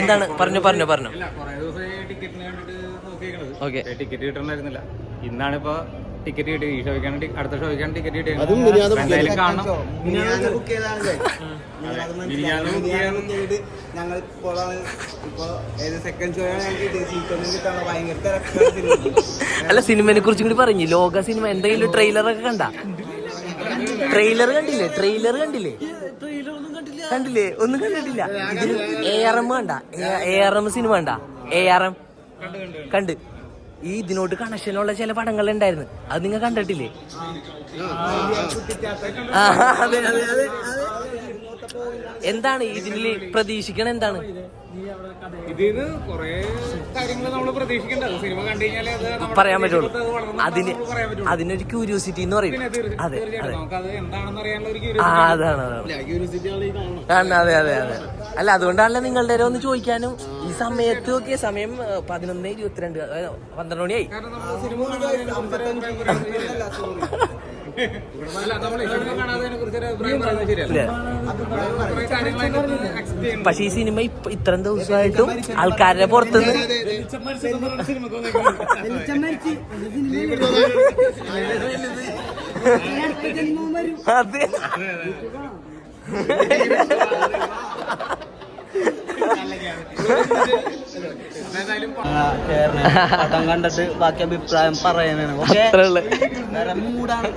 എന്താണ് പറഞ്ഞു okay. Ticket കിട്ടണമായിരുന്നില്ല. ഇന്നാണിപ്പോ ticket കിട്ടി. ഈ ഷോയ്ക്കാണ് അടുത്ത ഷോയ്ക്കാണ് ടിക്കറ്റ് കിട്ടിയത്. എന്തായാലും കാണണം. ഞങ്ങൾ സെക്കൻഡ് ഷോ അല്ല, സിനിമയെ കുറിച്ചും കൂടി പറഞ്ഞു. ലോക സിനിമ എന്തെങ്കിലും ട്രെയിലറൊക്കെ ട്രെയിലർ കണ്ടില്ലേ? ഒന്നും കണ്ടിട്ടില്ല. ഇതിന് ARM കണ്ട? ARM സിനിമ കണ്ട? ARM കണ്ട്. ഈ ഇതിനോട്ട് കണക്ഷനുള്ള ചില പടങ്ങൾ ഉണ്ടായിരുന്നു, അത് നിങ്ങൾ കണ്ടിട്ടില്ലേ? അതെ. എന്താണ് ഇതിൽ പ്രതീക്ഷിക്കണ? എന്താണ് ഇതിന് കുറെ കാര്യങ്ങൾ നമ്മൾ പ്രതീക്ഷിക്കേണ്ടത് സിനിമ കണ്ടു കഴിഞ്ഞാൽ പറയാൻ പറ്റുള്ളൂ. അതിനൊരു ക്യൂരിയോസിറ്റി എന്ന് പറയും. അതെ, അതെ. അല്ല, അതുകൊണ്ടാണല്ലോ നിങ്ങളുടെ ഒന്ന് ചോദിക്കാനും. ഈ സമയത്ത് നോക്കിയ സമയം 11:22, 12 മണിയായി. പക്ഷെ ഈ സിനിമ ഇത്രയും ദിവസമായിട്ടും ആൾക്കാരുടെ പുറത്തുനിന്ന് അതെ പടം കണ്ടിട്ട് ബാക്കി അഭിപ്രായം പറയാനാണ്. അത്രേ ഉള്ളു. മൂടാണ്.